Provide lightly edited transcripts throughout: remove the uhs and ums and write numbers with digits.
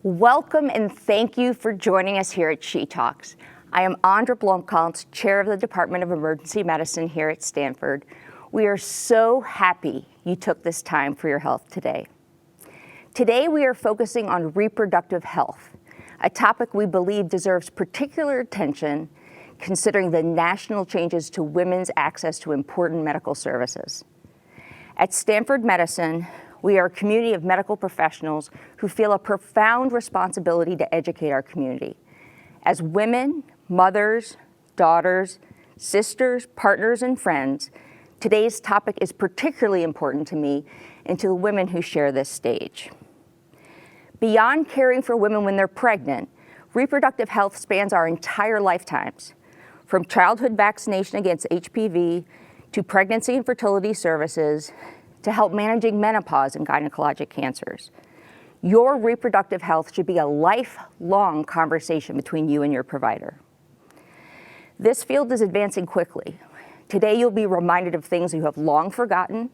Welcome and thank you for joining us here at She Talks. I am Andra Blomkant, Chair of the Department of Emergency Medicine here at Stanford. We are so happy you took this time for your health today. Today we are focusing on reproductive health, a topic we believe deserves particular attention considering the national changes to women's access to important medical services. At Stanford Medicine, we are a community of medical professionals who feel a profound responsibility to educate our community. As women, mothers, daughters, sisters, partners, and friends, today's topic is particularly important to me and to the women who share this stage. Beyond caring for women when they're pregnant, reproductive health spans our entire lifetimes, from childhood vaccination against HPV to pregnancy and fertility services, to help managing menopause and gynecologic cancers. Your reproductive health should be a lifelong conversation between you and your provider. This field is advancing quickly. Today you'll be reminded of things you have long forgotten,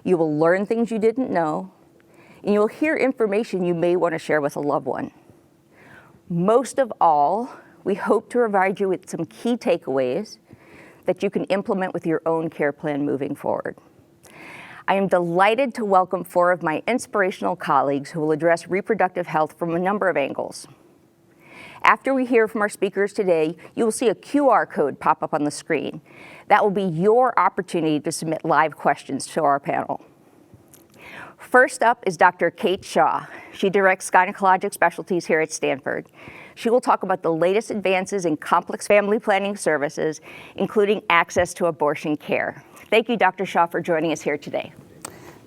you will learn things you didn't know, and you'll hear information you may want to share with a loved one. Most of all, we hope to provide you with some key takeaways that you can implement with your own care plan moving forward. I am delighted to welcome 4 of my inspirational colleagues who will address reproductive health from a number of angles. After we hear from our speakers today, you will see a QR code pop up on the screen. That will be your opportunity to submit live questions to our panel. First up is Dr. Kate Shaw. She directs Gynecologic Specialties here at Stanford. She will talk about the latest advances in complex family planning services, including access to abortion care. Thank you, Dr. Shaw, for joining us here today.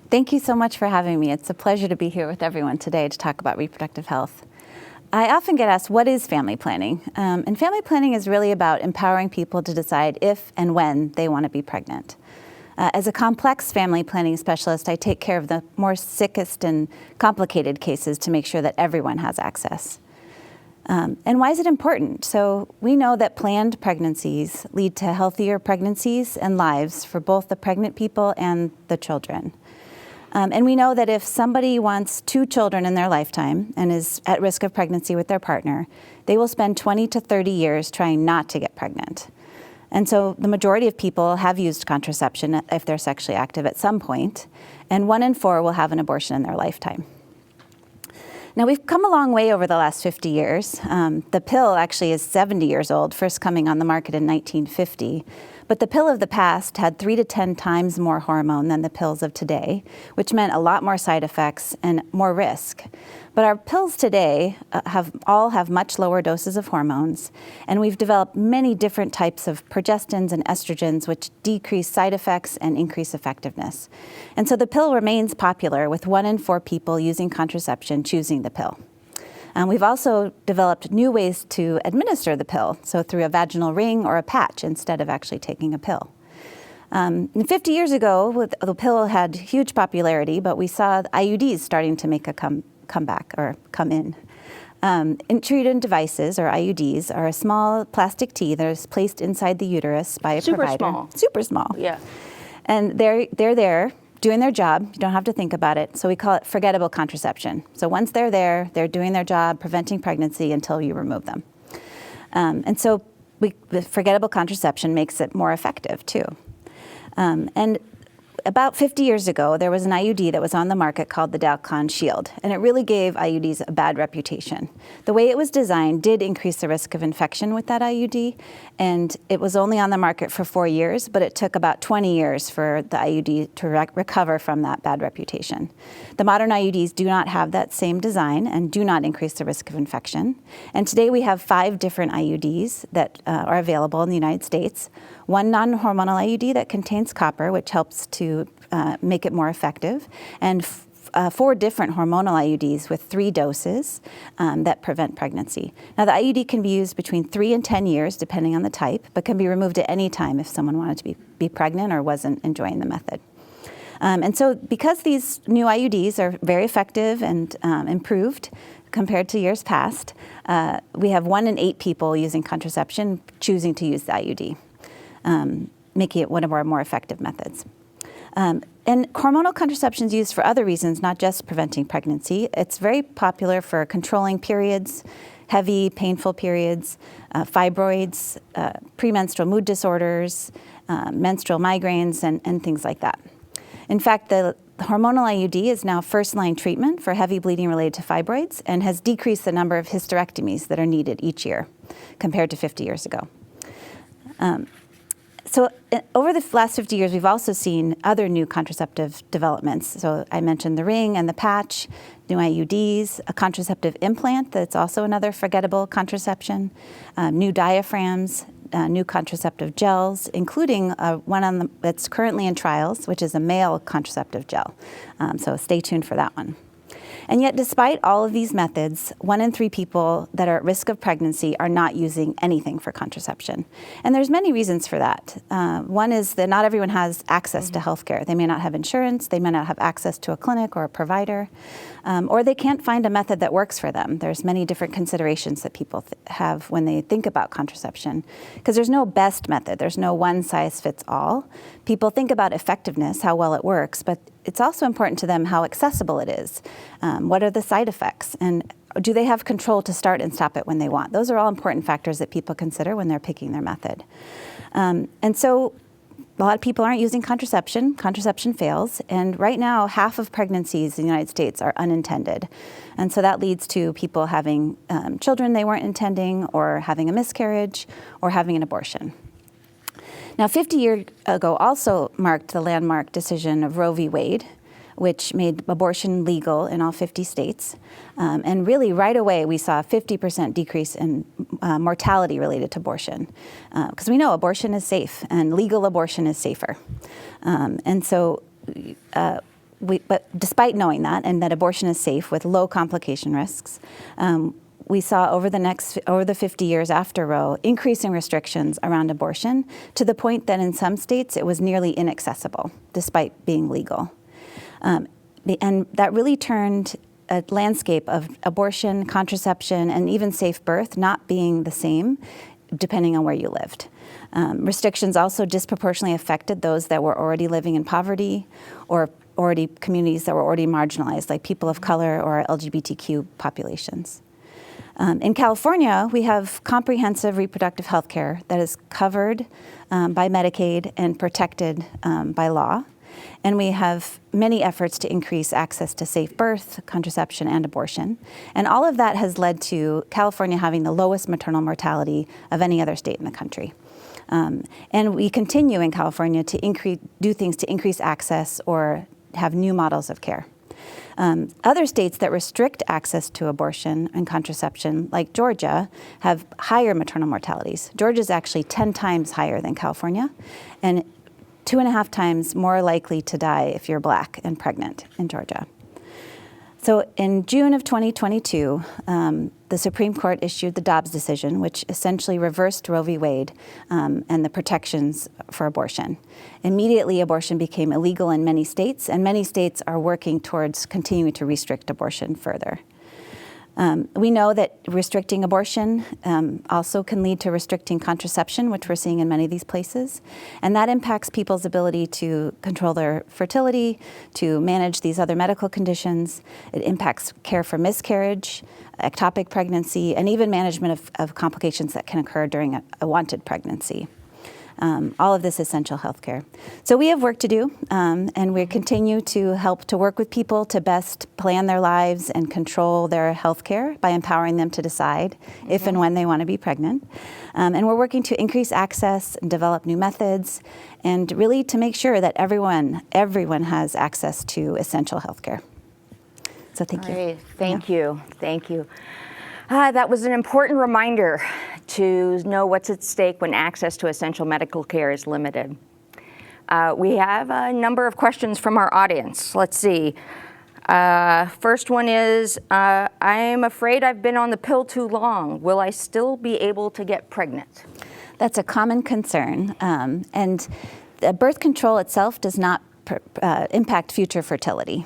Thank you so much for having me. It's a pleasure to be here with everyone today to talk about reproductive health. I often get asked, what is family planning? And family planning is really about empowering people to decide if and when they want to be pregnant. As a complex family planning specialist, I take care of the more sickest and complicated cases to make sure that everyone has access. And why is it important? So we know that planned pregnancies lead to healthier pregnancies and lives for both the pregnant people and the children. And we know that if somebody wants 2 children in their lifetime and is at risk of pregnancy with their partner, they will spend 20 to 30 years trying not to get pregnant. And so the majority of people have used contraception if they're sexually active at some point, and 1 in 4 will have an abortion in their lifetime. Now, we've come a long way over the last 50 years. The pill actually is 70 years old, first coming on the market in 1950. But the pill of the past had 3 to 10 times more hormone than the pills of today, which meant a lot more side effects and more risk. But our pills today all have much lower doses of hormones, and we've developed many different types of progestins and estrogens which decrease side effects and increase effectiveness. And so the pill remains popular, with 1 in 4 people using contraception choosing the pill. We've also developed new ways to administer the pill, so through a vaginal ring or a patch instead of actually taking a pill. 50 years ago, the pill had huge popularity, but we saw IUDs starting to make a comeback or come in. Uterine devices, or IUDs, are a small plastic tee that is placed inside the uterus by a provider. Super small. Super small. Yeah. And they're there doing their job. You don't have to think about it. So we call it forgettable contraception. So once they're there, they're doing their job, preventing pregnancy until you remove them. And so the forgettable contraception makes it more effective too. And about 50 years ago, there was an IUD that was on the market called the Dalcon Shield, and it really gave IUDs a bad reputation. The way it was designed did increase the risk of infection with that IUD, and it was only on the market for 4 years, but it took about 20 years for the IUD to recover from that bad reputation. The modern IUDs do not have that same design and do not increase the risk of infection. And today we have 5 different IUDs that are available in the United States. 1 non-hormonal IUD that contains copper, which helps to make it more effective, and 4 different hormonal IUDs with 3 doses that prevent pregnancy. Now, the IUD can be used between 3 and 10 years, depending on the type, but can be removed at any time if someone wanted to be pregnant or wasn't enjoying the method. And so because these new IUDs are very effective and improved compared to years past, we have 1 in 8 people using contraception choosing to use the IUD, making it one of our more effective methods. And hormonal contraception is used for other reasons, not just preventing pregnancy. It's very popular for controlling periods, heavy, painful periods, fibroids, premenstrual mood disorders, menstrual migraines, and things like that. In fact, the hormonal IUD is now first-line treatment for heavy bleeding related to fibroids and has decreased the number of hysterectomies that are needed each year compared to 50 years ago. So over the last 50 years, we've also seen other new contraceptive developments. So I mentioned the ring and the patch, new IUDs, a contraceptive implant that's also another forgettable contraception, new diaphragms, new contraceptive gels, including one that's currently in trials, which is a male contraceptive gel. So stay tuned for that one. And yet, despite all of these methods, 1 in 3 people that are at risk of pregnancy are not using anything for contraception. And there's many reasons for that. One is that not everyone has access to healthcare. They may not have insurance, they may not have access to a clinic or a provider, or they can't find a method that works for them. There's many different considerations that people have when they think about contraception, because there's no best method. There's no one size fits all. People think about effectiveness, how well it works, but it's also important to them how accessible it is. What are the side effects? And do they have control to start and stop it when they want? Those are all important factors that people consider when they're picking their method. And so a lot of people aren't using contraception. Contraception fails. And right now, half of pregnancies in the United States are unintended. And so that leads to people having children they weren't intending, or having a miscarriage, or having an abortion. Now, 50 years ago also marked the landmark decision of Roe v. Wade, which made abortion legal in all 50 states. And really, right away, we saw a 50% decrease in mortality related to abortion. Because we know abortion is safe, and legal abortion is safer. But despite knowing that, and that abortion is safe with low complication risks, we saw over the 50 years after Roe, increasing restrictions around abortion to the point that in some states it was nearly inaccessible, despite being legal. And that really turned a landscape of abortion, contraception, and even safe birth not being the same, depending on where you lived. Restrictions also disproportionately affected those that were already living in poverty, or communities that were already marginalized, like people of color or LGBTQ populations. In California, we have comprehensive reproductive health care that is covered by Medicaid and protected by law. And we have many efforts to increase access to safe birth, contraception, and abortion. And all of that has led to California having the lowest maternal mortality of any other state in the country. And we continue in California to do things to increase access or have new models of care. Other states that restrict access to abortion and contraception, like Georgia, have higher maternal mortalities. Georgia is actually 10 times higher than California, and 2.5 times more likely to die if you're Black and pregnant in Georgia. So in June of 2022, the Supreme Court issued the Dobbs decision, which essentially reversed Roe v. Wade and the protections for abortion. Immediately, abortion became illegal in many states, and many states are working towards continuing to restrict abortion further. We know that restricting abortion also can lead to restricting contraception, which we're seeing in many of these places. And that impacts people's ability to control their fertility, to manage these other medical conditions. It impacts care for miscarriage, ectopic pregnancy, and even management of complications that can occur during a wanted pregnancy. All of this essential healthcare. So we have work to do, and we continue to help to work with people to best plan their lives and control their healthcare by empowering them to decide if and when they want to be pregnant. And we're working to increase access and develop new methods, and really to make sure that everyone has access to essential healthcare. So thank you. Great. Thank you. That was an important reminder to know what's at stake when access to essential medical care is limited. We have a number of questions from our audience. Let's see. First one is, I'm afraid I've been on the pill too long. Will I still be able to get pregnant? That's a common concern. And birth control itself does not impact future fertility.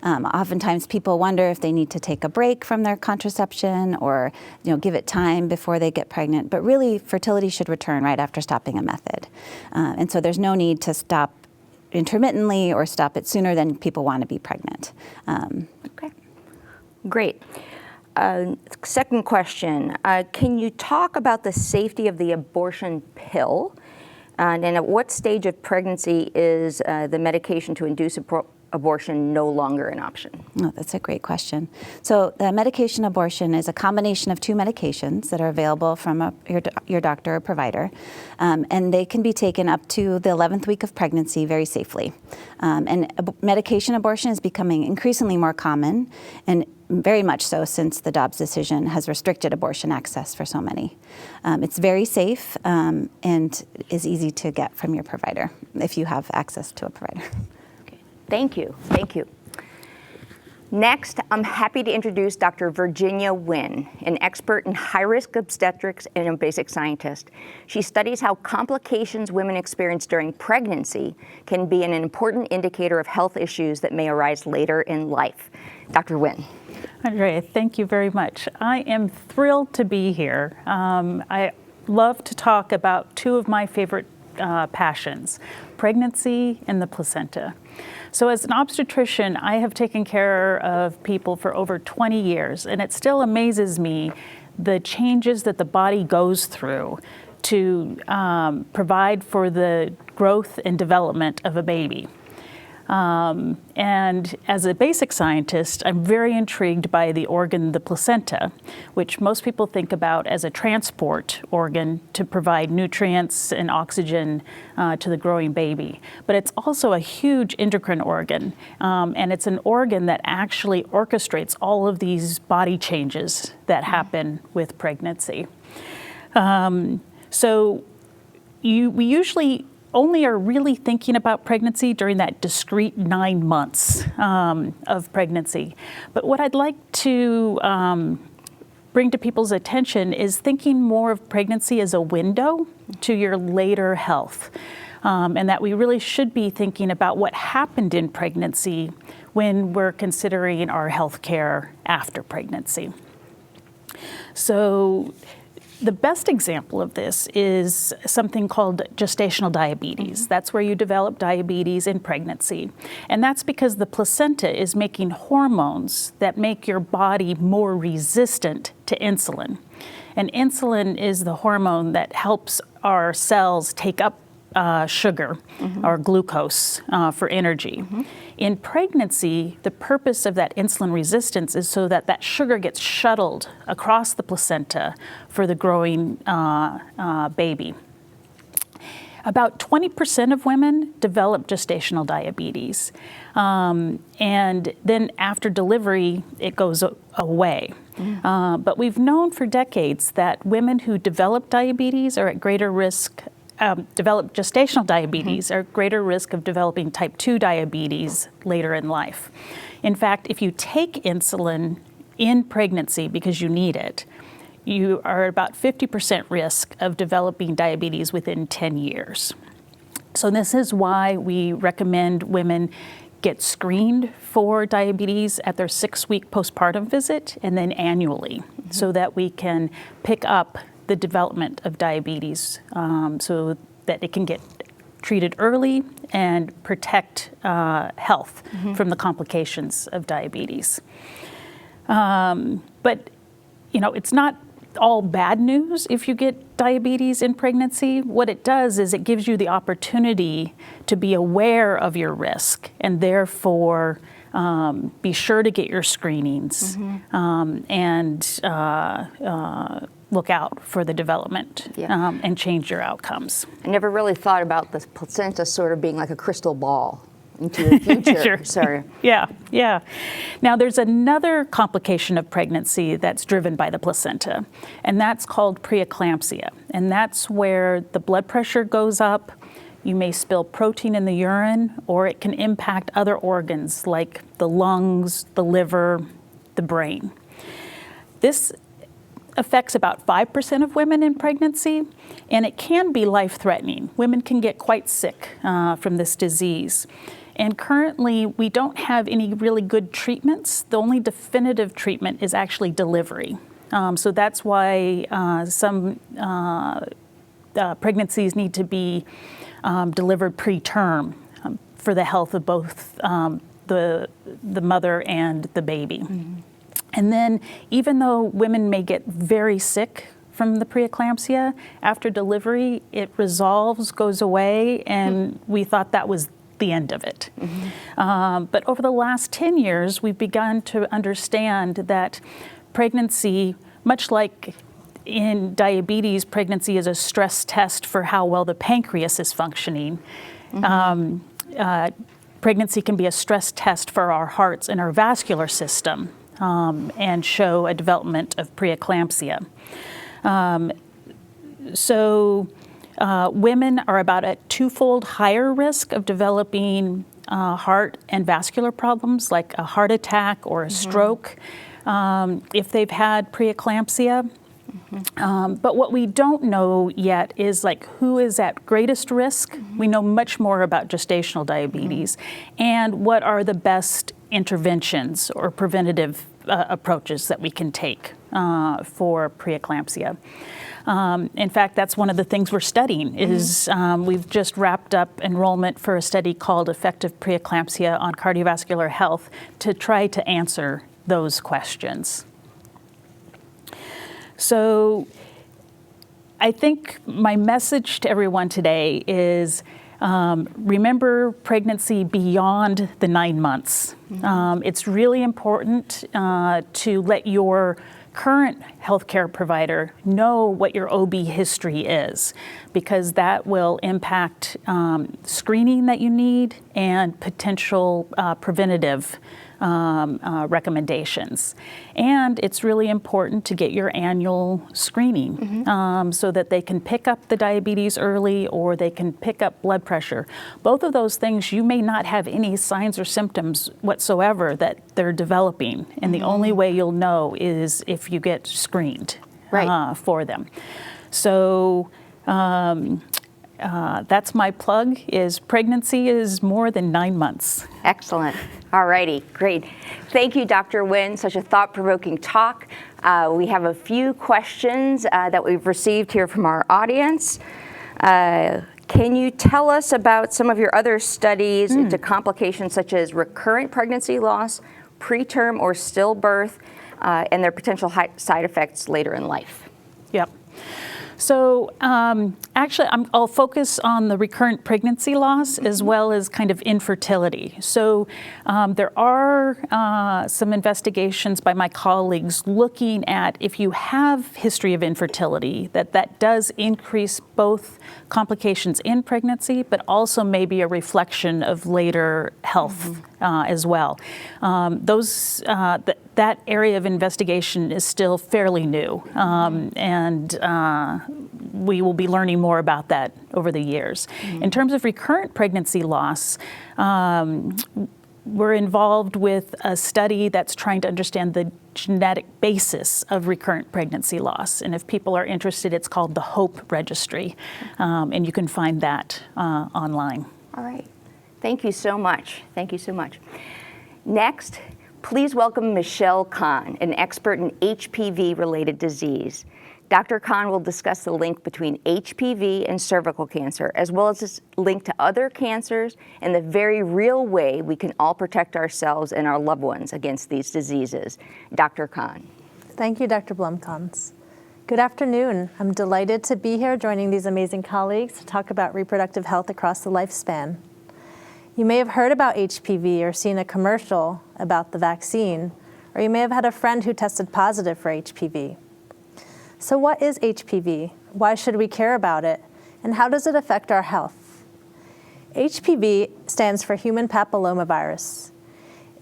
Oftentimes people wonder if they need to take a break from their contraception or give it time before they get pregnant. But really, fertility should return right after stopping a method. And so there's no need to stop intermittently or stop it sooner than people want to be pregnant. Okay, great. Second question, can you talk about the safety of the abortion pill? And at what stage of pregnancy is the medication to induce abortion no longer an option? Oh, that's a great question. So the medication abortion is a combination of two medications that are available from your doctor or provider, and they can be taken up to the 11th week of pregnancy very safely. And medication abortion is becoming increasingly more common, and very much so since the Dobbs decision has restricted abortion access for so many. It's very safe and is easy to get from your provider if you have access to a provider. Thank you. Thank you. Next, I'm happy to introduce Dr. Virginia Winn, an expert in high-risk obstetrics and a basic scientist. She studies how complications women experience during pregnancy can be an important indicator of health issues that may arise later in life. Dr. Winn. Andrea, thank you very much. I am thrilled to be here. I love to talk about two of my favorite passions, pregnancy and the placenta. So as an obstetrician, I have taken care of people for over 20 years, and it still amazes me the changes that the body goes through to provide for the growth and development of a baby. And as a basic scientist, I'm very intrigued by the organ, the placenta, which most people think about as a transport organ to provide nutrients and oxygen to the growing baby. But it's also a huge endocrine organ, and it's an organ that actually orchestrates all of these body changes that happen with pregnancy. So we usually only are really thinking about pregnancy during that discrete 9 months of pregnancy. But what I'd like to bring to people's attention is thinking more of pregnancy as a window to your later health. And that we really should be thinking about what happened in pregnancy when we're considering our health care after pregnancy. So the best example of this is something called gestational diabetes. That's where you develop diabetes in pregnancy. And that's because the placenta is making hormones that make your body more resistant to insulin. And insulin is the hormone that helps our cells take up sugar or glucose for energy. In pregnancy, the purpose of that insulin resistance is so that that sugar gets shuttled across the placenta for the growing baby. About 20% of women develop gestational diabetes, and then after delivery, it goes away. But we've known for decades that women who develop diabetes are at greater risk develop gestational diabetes are at greater risk of developing type 2 diabetes later in life. In fact, if you take insulin in pregnancy because you need it, you are about 50% risk of developing diabetes within 10 years. So this is why we recommend women get screened for diabetes at their 6-week postpartum visit and then annually, so that we can pick up the development of diabetes so that it can get treated early and protect health from the complications of diabetes. But, you know, it's not all bad news if you get diabetes in pregnancy. What it does is it gives you the opportunity to be aware of your risk and therefore be sure to get your screenings and look out for the development and change your outcomes. I never really thought about the placenta sort of being like a crystal ball into the future. Sure. Sorry. Yeah. Now there's another complication of pregnancy that's driven by the placenta, and that's called preeclampsia. And that's where the blood pressure goes up, you may spill protein in the urine, or it can impact other organs like the lungs, the liver, the brain. This affects about 5% of women in pregnancy, and it can be life-threatening. Women can get quite sick from this disease. And currently, we don't have any really good treatments. The only definitive treatment is actually delivery. So that's why some pregnancies need to be delivered preterm for the health of both the mother and the baby. And then even though women may get very sick from the preeclampsia, after delivery, it resolves, goes away, and we thought that was the end of it. But over the last 10 years, we've begun to understand that pregnancy, much like in diabetes, pregnancy is a stress test for how well the pancreas is functioning. Pregnancy can be a stress test for our hearts and our vascular system, and show a development of preeclampsia. Women are about at twofold higher risk of developing heart and vascular problems like a heart attack or a stroke if they've had preeclampsia. But what we don't know yet is like who is at greatest risk. We know much more about gestational diabetes and what are the best interventions or preventative approaches that we can take for preeclampsia. In fact, that's one of the things we're studying is we've just wrapped up enrollment for a study called Effective Preeclampsia on Cardiovascular Health to try to answer those questions. So I think my message to everyone today is remember pregnancy beyond the 9 months. It's really important to let your current healthcare provider know what your OB history is, because that will impact screening that you need and potential preventative recommendations. And it's really important to get your annual screening so that they can pick up the diabetes early or they can pick up blood pressure. Both of those things, you may not have any signs or symptoms whatsoever that they're developing. And the only way you'll know is if you get screened for them. So that's my plug, is pregnancy is more than 9 months. Excellent. All righty, great. Thank you, Dr. Winn. Such a thought-provoking talk. We have a few questions that we've received here from our audience. Can you tell us about some of your other studies into complications such as recurrent pregnancy loss, preterm or stillbirth, and their potential side effects later in life? Yep. So actually, I'll focus on the recurrent pregnancy loss as well as kind of infertility. So there are some investigations by my colleagues looking at if you have history of infertility, that does increase both complications in pregnancy, but also maybe a reflection of later health as well. That area of investigation is still fairly new, and we will be learning more about that over the years. In terms of recurrent pregnancy loss, we're involved with a study that's trying to understand the genetic basis of recurrent pregnancy loss. And if people are interested, it's called the HOPE Registry, and you can find that online. All right. Thank you so much. Thank you so much. Next, please welcome Michelle Kahn, an expert in HPV-related disease. Dr. Kahn will discuss the link between HPV and cervical cancer, as well as this link to other cancers and the very real way we can all protect ourselves and our loved ones against these diseases. Dr. Kahn. Thank you, Dr. Blomkans. Good afternoon. I'm delighted to be here joining these amazing colleagues to talk about reproductive health across the lifespan. You may have heard about HPV or seen a commercial about the vaccine, or you may have had a friend who tested positive for HPV. So what is HPV? Why should we care about it? And how does it affect our health? HPV stands for human papillomavirus.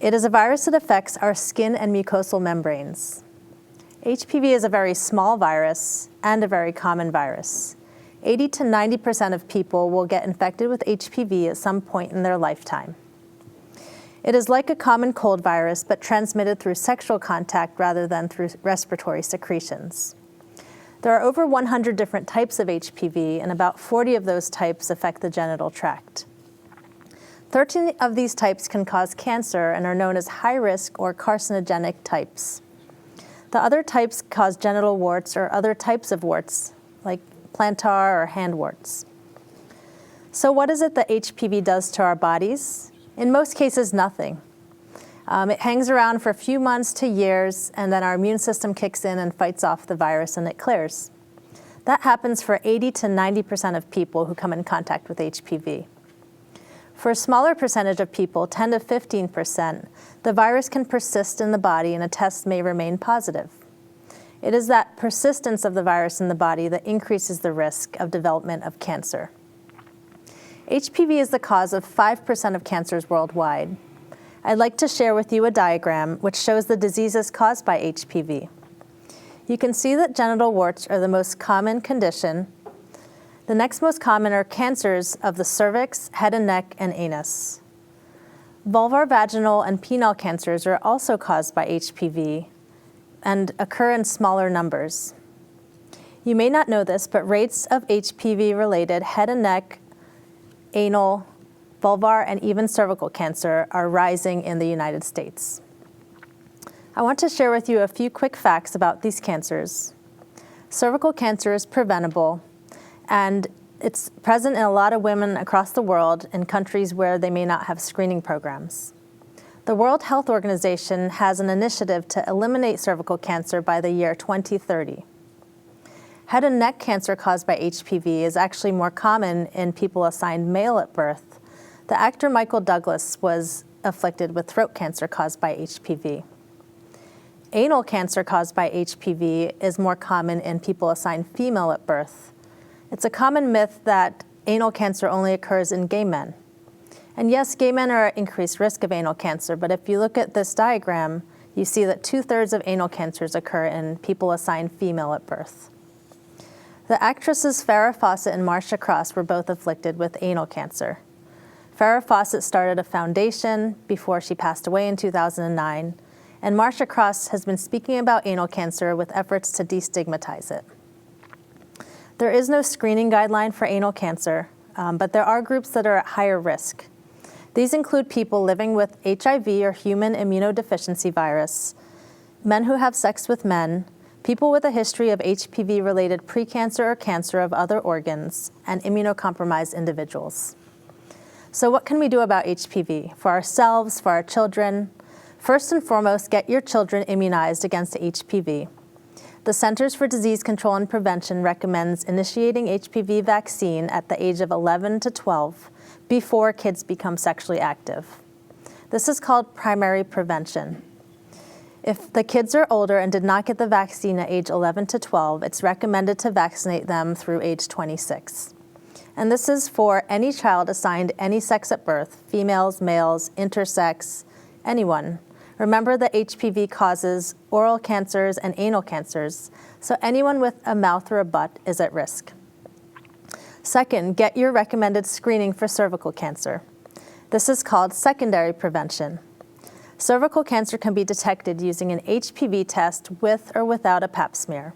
It is a virus that affects our skin and mucosal membranes. HPV is a very small virus and a very common virus. 80 to 90% of people will get infected with HPV at some point in their lifetime. It is like a common cold virus, but transmitted through sexual contact rather than through respiratory secretions. There are over 100 different types of HPV, and about 40 of those types affect the genital tract. 13 of these types can cause cancer and are known as high-risk or carcinogenic types. The other types cause genital warts or other types of warts, like plantar or hand warts. So what is it that HPV does to our bodies? In most cases, nothing. It hangs around for a few months to years, and then our immune system kicks in and fights off the virus and it clears. That happens for 80 to 90% of people who come in contact with HPV. For a smaller percentage of people, 10 to 15%, the virus can persist in the body and a test may remain positive. It is that persistence of the virus in the body that increases the risk of development of cancer. HPV is the cause of 5% of cancers worldwide. I'd like to share with you a diagram which shows the diseases caused by HPV. You can see that genital warts are the most common condition. The next most common are cancers of the cervix, head and neck, and anus. Vulvar, vaginal, and penile cancers are also caused by HPV and occur in smaller numbers. You may not know this, but rates of HPV-related head and neck, anal, vulvar, and even cervical cancer are rising in the United States. I want to share with you a few quick facts about these cancers. Cervical cancer is preventable, and it's present in a lot of women across the world in countries where they may not have screening programs. The World Health Organization has an initiative to eliminate cervical cancer by the year 2030. Head and neck cancer caused by HPV is actually more common in people assigned male at birth. The actor Michael Douglas was afflicted with throat cancer caused by HPV. Anal cancer caused by HPV is more common in people assigned female at birth. It's a common myth that anal cancer only occurs in gay men. And yes, gay men are at increased risk of anal cancer, but if you look at this diagram, you see that 2/3 of anal cancers occur in people assigned female at birth. The actresses Farrah Fawcett and Marcia Cross were both afflicted with anal cancer. Farrah Fawcett started a foundation before she passed away in 2009, and Marcia Cross has been speaking about anal cancer with efforts to destigmatize it. There is no screening guideline for anal cancer, but there are groups that are at higher risk. These include people living with HIV or human immunodeficiency virus, men who have sex with men, people with a history of HPV-related precancer or cancer of other organs, and immunocompromised individuals. So what can we do about HPV? For ourselves, for our children? First and foremost, get your children immunized against HPV. The Centers for Disease Control and Prevention recommends initiating HPV vaccine at the age of 11 to 12 before kids become sexually active. This is called primary prevention. If the kids are older and did not get the vaccine at age 11 to 12, it's recommended to vaccinate them through age 26. And this is for any child assigned any sex at birth, females, males, intersex, anyone. Remember that HPV causes oral cancers and anal cancers, so anyone with a mouth or a butt is at risk. Second, get your recommended screening for cervical cancer. This is called secondary prevention. Cervical cancer can be detected using an HPV test with or without a pap smear.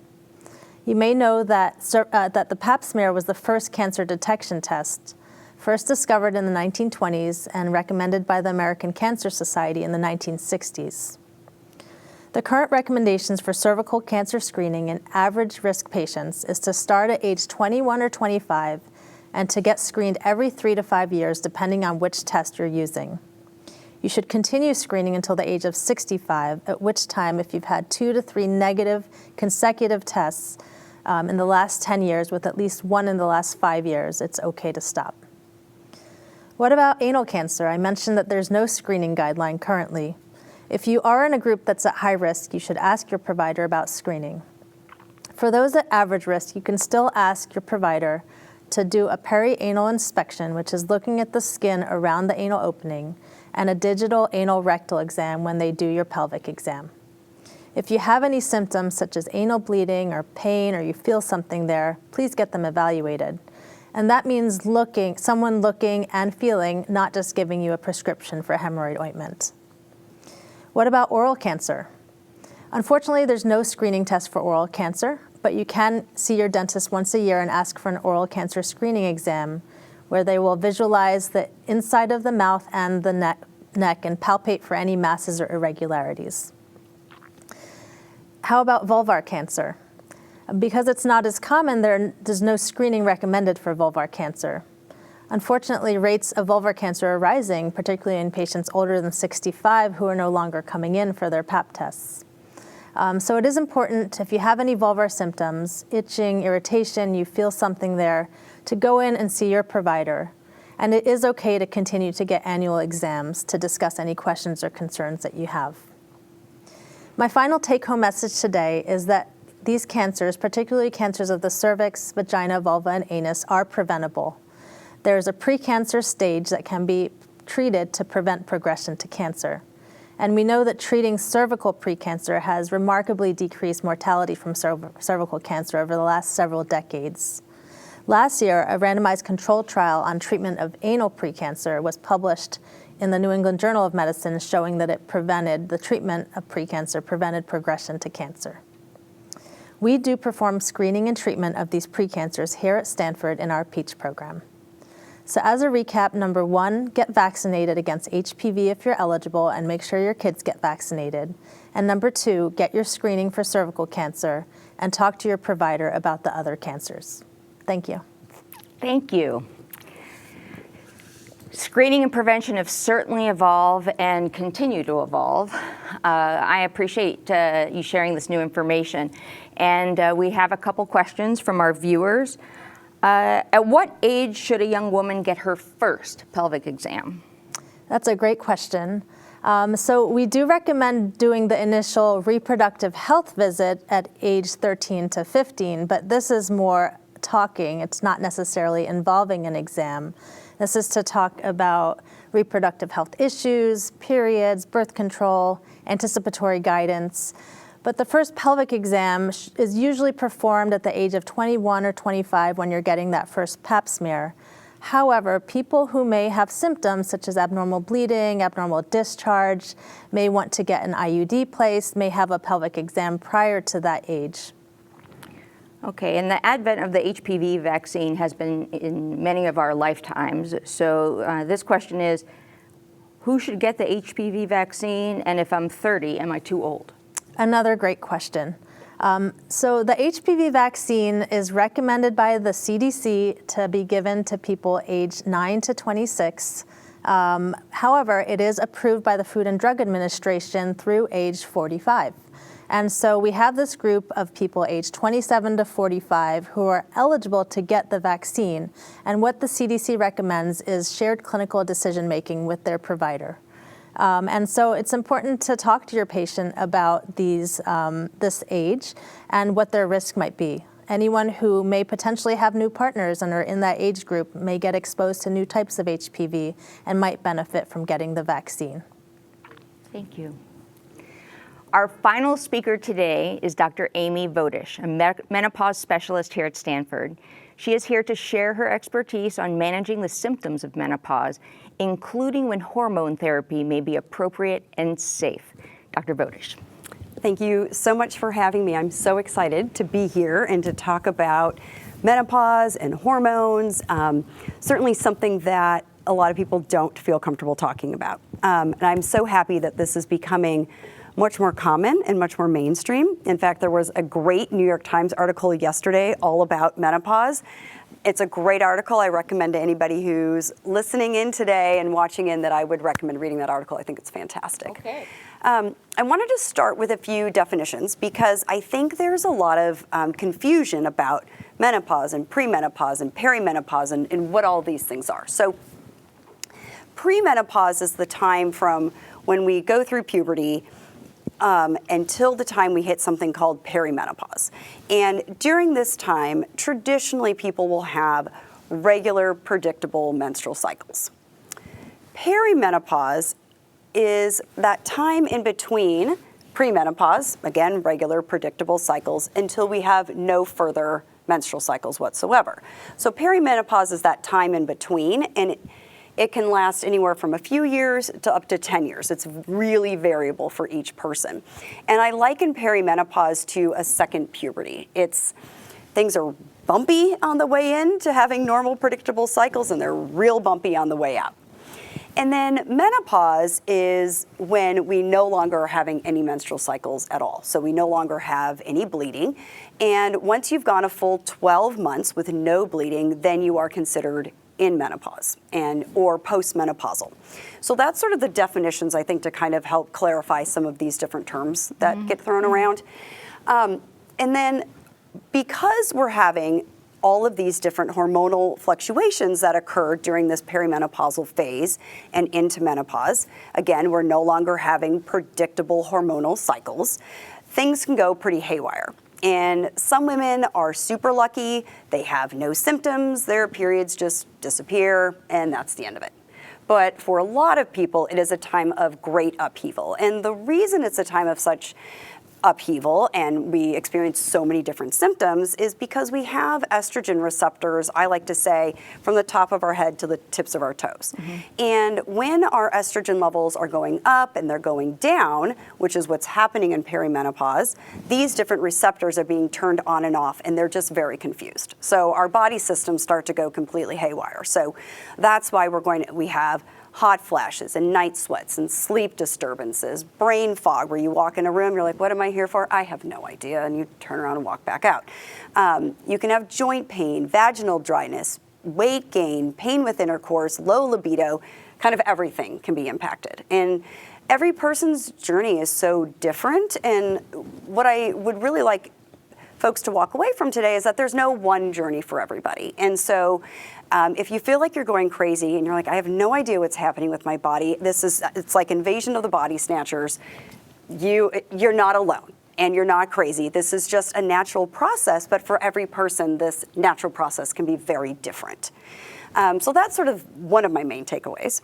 You may know that the pap smear was the first cancer detection test, first discovered in the 1920s and recommended by the American Cancer Society in the 1960s. The current recommendations for cervical cancer screening in average risk patients is to start at age 21 or 25 and to get screened every 3 to 5 years depending on which test you're using. You should continue screening until the age of 65, at which time if you've had 2 to 3 negative consecutive tests in the last 10 years with at least one in the last 5 years, it's okay to stop. What about anal cancer? I mentioned that there's no screening guideline currently. If you are in a group that's at high risk, you should ask your provider about screening. For those at average risk, you can still ask your provider to do a perianal inspection, which is looking at the skin around the anal opening, and a digital anal rectal exam when they do your pelvic exam. If you have any symptoms such as anal bleeding or pain or you feel something there, please get them evaluated. And that means someone looking and feeling, not just giving you a prescription for hemorrhoid ointment. What about oral cancer? Unfortunately, there's no screening test for oral cancer, but you can see your dentist once a year and ask for an oral cancer screening exam where they will visualize the inside of the mouth and the neck and palpate for any masses or irregularities. How about vulvar cancer? Because it's not as common, there's no screening recommended for vulvar cancer. Unfortunately, rates of vulvar cancer are rising, particularly in patients older than 65 who are no longer coming in for their Pap tests. So it is important, if you have any vulvar symptoms, itching, irritation, you feel something there, to go in and see your provider. And it is okay to continue to get annual exams to discuss any questions or concerns that you have. My final take-home message today is that these cancers, particularly cancers of the cervix, vagina, vulva, and anus, are preventable. There is a precancer stage that can be treated to prevent progression to cancer. And we know that treating cervical precancer has remarkably decreased mortality from cervical cancer over the last several decades. Last year, a randomized controlled trial on treatment of anal precancer was published in the New England Journal of Medicine, showing that the treatment of precancer prevented progression to cancer. We do perform screening and treatment of these precancers here at Stanford in our PEACH program. So as a recap, number 1, get vaccinated against HPV if you're eligible and make sure your kids get vaccinated. And number 2, get your screening for cervical cancer and talk to your provider about the other cancers. Thank you. Thank you. Screening and prevention have certainly evolved and continue to evolve. I appreciate you sharing this new information. And we have a couple questions from our viewers. At what age should a young woman get her first pelvic exam? That's a great question. So we do recommend doing the initial reproductive health visit at age 13 to 15, but this is more talking. It's not necessarily involving an exam. This is to talk about reproductive health issues, periods, birth control, anticipatory guidance. But the first pelvic exam is usually performed at the age of 21 or 25 when you're getting that first Pap smear. However, people who may have symptoms such as abnormal bleeding, abnormal discharge, may want to get an IUD placed, may have a pelvic exam prior to that age. Okay, and the advent of the HPV vaccine has been in many of our lifetimes. So this question is, who should get the HPV vaccine? And if I'm 30, am I too old? Another great question. So the HPV vaccine is recommended by the CDC to be given to people aged 9 to 26. However, it is approved by the Food and Drug Administration through age 45. And so we have this group of people aged 27 to 45 who are eligible to get the vaccine. And what the CDC recommends is shared clinical decision-making with their provider. And so it's important to talk to your patient about this age and what their risk might be. Anyone who may potentially have new partners and are in that age group may get exposed to new types of HPV and might benefit from getting the vaccine. Thank you. Our final speaker today is Dr. Amy Vodish, a menopause specialist here at Stanford. She is here to share her expertise on managing the symptoms of menopause, including when hormone therapy may be appropriate and safe. Dr. Vodish. Thank you so much for having me. I'm so excited to be here and to talk about menopause and hormones. Certainly something that a lot of people don't feel comfortable talking about. And I'm so happy that this is becoming much more common and much more mainstream. In fact, there was a great New York Times article yesterday all about menopause. It's a great article. I recommend to anybody who's listening in today and watching in that I would recommend reading that article. I think it's fantastic. Okay. I wanted to start with a few definitions because I think there's a lot of confusion about menopause and premenopause and perimenopause and what all these things are. So premenopause is the time from when we go through puberty until the time we hit something called perimenopause. And during this time, traditionally people will have regular, predictable menstrual cycles. Perimenopause is that time in between premenopause, again, regular, predictable cycles, until we have no further menstrual cycles whatsoever. So perimenopause is that time in between, and it can last anywhere from a few years to up to 10 years. It's really variable for each person. And I liken perimenopause to a second puberty. Things are bumpy on the way in to having normal, predictable cycles, and they're real bumpy on the way out. And then menopause is when we no longer are having any menstrual cycles at all. So we no longer have any bleeding. And once you've gone a full 12 months with no bleeding, then you are considered in menopause or postmenopausal. So that's sort of the definitions, I think, to kind of help clarify some of these different terms that get thrown around. And then because we're having all of these different hormonal fluctuations that occur during this perimenopausal phase and into menopause, again, we're no longer having predictable hormonal cycles, things can go pretty haywire. And some women are super lucky, they have no symptoms, their periods just disappear, and that's the end of it. But for a lot of people, it is a time of great upheaval. And the reason it's a time of such upheaval and we experience so many different symptoms is because we have estrogen receptors, I like to say, from the top of our head to the tips of our toes. And when our estrogen levels are going up and they're going down, which is what's happening in perimenopause, these different receptors are being turned on and off, and they're just very confused. So our body systems start to go completely haywire. So that's why we have hot flashes and night sweats and sleep disturbances, brain fog, where you walk in a room, you're like, what am I here for? I have no idea, and you turn around and walk back out. You can have joint pain, vaginal dryness, weight gain, pain with intercourse, low libido, kind of everything can be impacted. And every person's journey is so different, and what I would really like folks to walk away from today is that there's no one journey for everybody. And so if you feel like you're going crazy and you're like, I have no idea what's happening with my body, it's like Invasion of the Body Snatchers, you're not alone and you're not crazy. This is just a natural process, but for every person, this natural process can be very different. So that's sort of one of my main takeaways.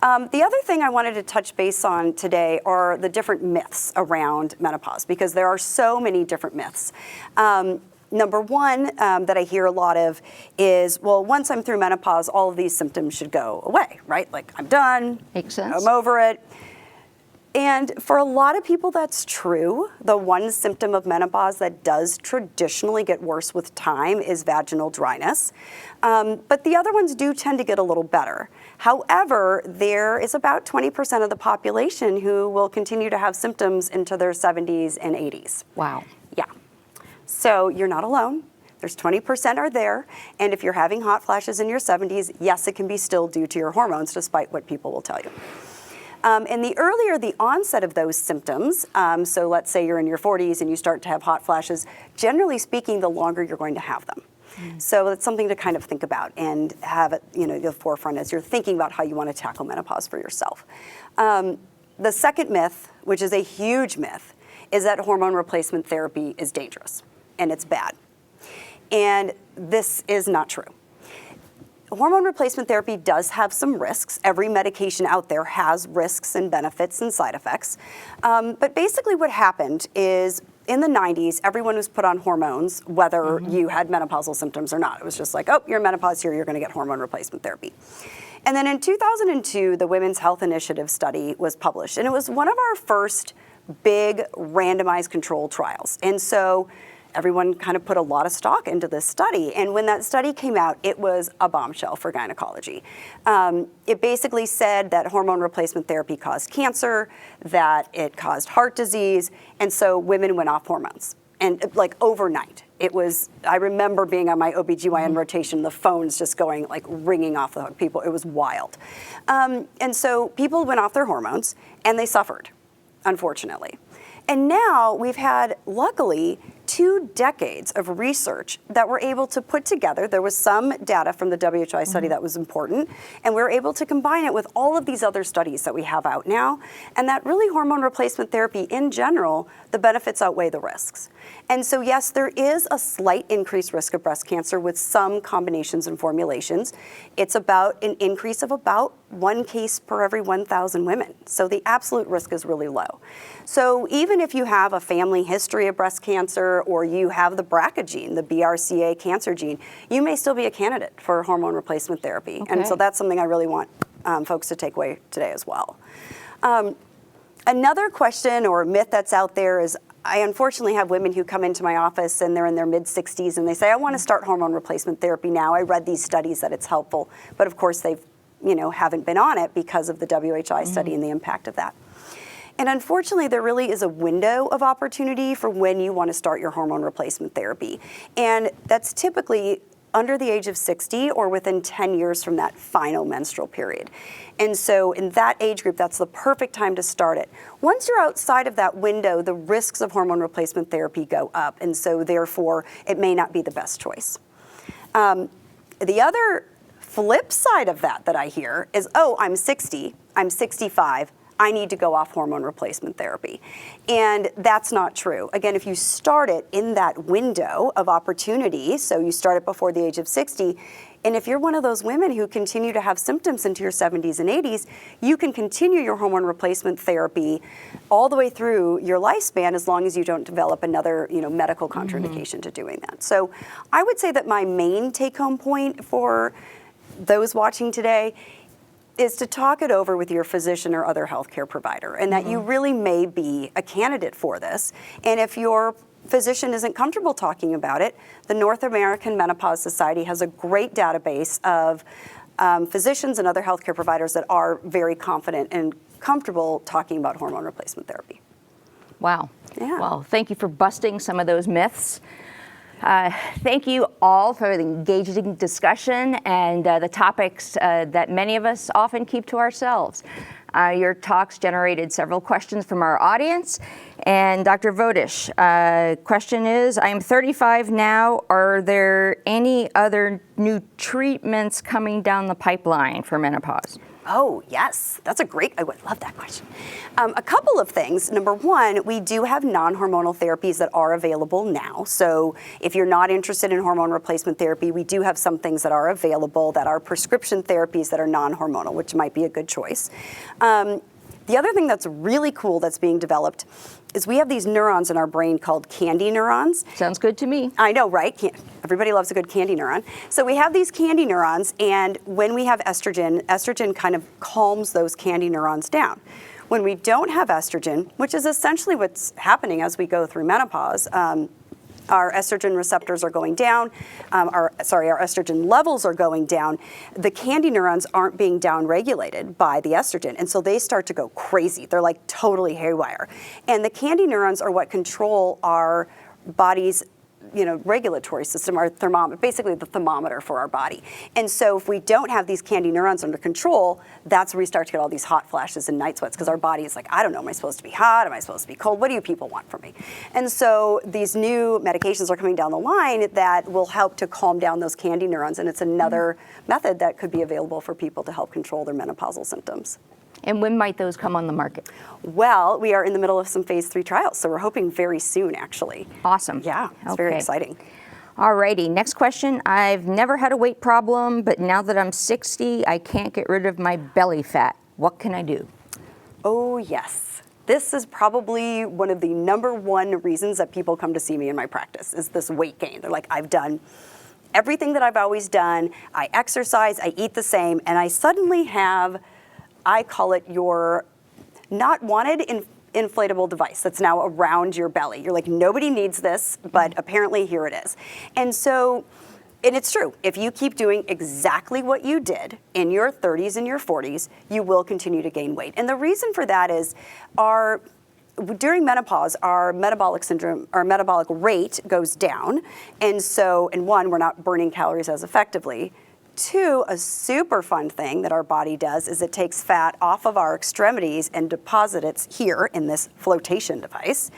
The other thing I wanted to touch base on today are the different myths around menopause, because there are so many different myths. Number one that I hear a lot of is, well, once I'm through menopause, all of these symptoms should go away, right? Like, I'm done. Makes sense. I'm over it. And for a lot of people, that's true. The one symptom of menopause that does traditionally get worse with time is vaginal dryness. But the other ones do tend to get a little better. However, there is about 20% of the population who will continue to have symptoms into their 70s and 80s. Wow. Yeah. So you're not alone. There's 20% are there. And if you're having hot flashes in your 70s, yes, it can be still due to your hormones, despite what people will tell you. And the earlier the onset of those symptoms, so let's say you're in your 40s and you start to have hot flashes, generally speaking, the longer you're going to have them. So it's something to kind of think about and have it, the forefront as you're thinking about how you want to tackle menopause for yourself. The second myth, which is a huge myth, is that hormone replacement therapy is dangerous and it's bad. And this is not true. Hormone replacement therapy does have some risks. Every medication out there has risks and benefits and side effects. But basically what happened is in the 90s, everyone was put on hormones, whether you had menopausal symptoms or not. It was just like, oh, you're in menopause here, you're going to get hormone replacement therapy. And then in 2002, the Women's Health Initiative study was published. And it was one of our first big randomized controlled trials. And so everyone kind of put a lot of stock into this study. And when that study came out, it was a bombshell for gynecology. It basically said that hormone replacement therapy caused cancer, that it caused heart disease, and so women went off hormones. And like overnight, I remember being on my OBGYN rotation, the phones just going like ringing off the hook. It was wild. And so people went off their hormones and they suffered, unfortunately. And now we've had, luckily, 2 decades of research that we're able to put together. There was some data from the WHI study that was important, and we were able to combine it with all of these other studies that we have out now, and that really hormone replacement therapy in general, the benefits outweigh the risks. And so yes, there is a slight increased risk of breast cancer with some combinations and formulations. It's about an increase of about 1 case per every 1,000 women. So the absolute risk is really low. So even if you have a family history of breast cancer or you have the BRCA gene, the BRCA cancer gene, you may still be a candidate for hormone replacement therapy. Okay. And so that's something I really want folks to take away today as well. Another question or myth that's out there is, I unfortunately have women who come into my office and they're in their mid-60s and they say, I want to start hormone replacement therapy now. I read these studies that it's helpful, but of course they've haven't been on it because of the WHI study and the impact of that. And unfortunately, there really is a window of opportunity for when you want to start your hormone replacement therapy. And that's typically under the age of 60 or within 10 years from that final menstrual period. And so in that age group, that's the perfect time to start it. Once you're outside of that window, the risks of hormone replacement therapy go up, and so therefore it may not be the best choice. The other flip side of that I hear is, oh, I'm 60, I'm 65, I need to go off hormone replacement therapy. And that's not true. Again, if you start it in that window of opportunity, so you start it before the age of 60, and if you're one of those women who continue to have symptoms into your 70s and 80s, you can continue your hormone replacement therapy all the way through your lifespan as long as you don't develop another, medical contraindication to doing that. So I would say that my main take-home point for those watching today is to talk it over with your physician or other healthcare provider, and that you really may be a candidate for this. And if your physician isn't comfortable talking about it, the North American Menopause Society has a great database of physicians and other healthcare providers that are very confident and comfortable talking about hormone replacement therapy. Wow. Yeah. Well, thank you for busting some of those myths. Thank you all for the engaging discussion and the topics that many of us often keep to ourselves. Your talks generated several questions from our audience. And Dr. Vodish, question is, I am 35 now. Are there any other new treatments coming down the pipeline for menopause? Oh, yes. I would love that question. A couple of things. Number one, we do have non-hormonal therapies that are available now. So if you're not interested in hormone replacement therapy, we do have some things that are available that are prescription therapies that are non-hormonal, which might be a good choice. The other thing that's really cool that's being developed is we have these neurons in our brain called candy neurons. Sounds good to me. I know, right? Everybody loves a good candy neuron. So we have these candy neurons, and when we have estrogen kind of calms those candy neurons down. When we don't have estrogen, which is essentially what's happening as we go through menopause, our estrogen receptors are going down, our estrogen levels are going down, the candy neurons aren't being downregulated by the estrogen, and so they start to go crazy. They're like totally haywire. And the candy neurons are what control our body's regulatory system, our thermometer, basically the thermometer for our body. And so if we don't have these candy neurons under control, that's where we start to get all these hot flashes and night sweats, because our body is like, I don't know, am I supposed to be hot? Am I supposed to be cold? What do you people want from me? And so these new medications are coming down the line that will help to calm down those candy neurons, and it's another method that could be available for people to help control their menopausal symptoms. And when might those come on the market? Well, we are in the middle of some phase 3 trials, so we're hoping very soon, actually. Awesome. Yeah, it's very exciting. Alrighty, next question. I've never had a weight problem, but now that I'm 60, I can't get rid of my belly fat. What can I do? Oh, yes. This is probably one of the number one reasons that people come to see me in my practice, is this weight gain. They're like, I've done everything that I've always done. I exercise, I eat the same, and I suddenly have, I call it your not wanted inflatable device that's now around your belly. You're like, nobody needs this, but apparently here it is. And so, and it's true, if you keep doing exactly what you did in your 30s and your 40s, you will continue to gain weight. And the reason for that is during menopause, our metabolic rate goes down. And so, and one, we're not burning calories as effectively. Two, a super fun thing that our body does is it takes fat off of our extremities and deposits it here in this flotation device,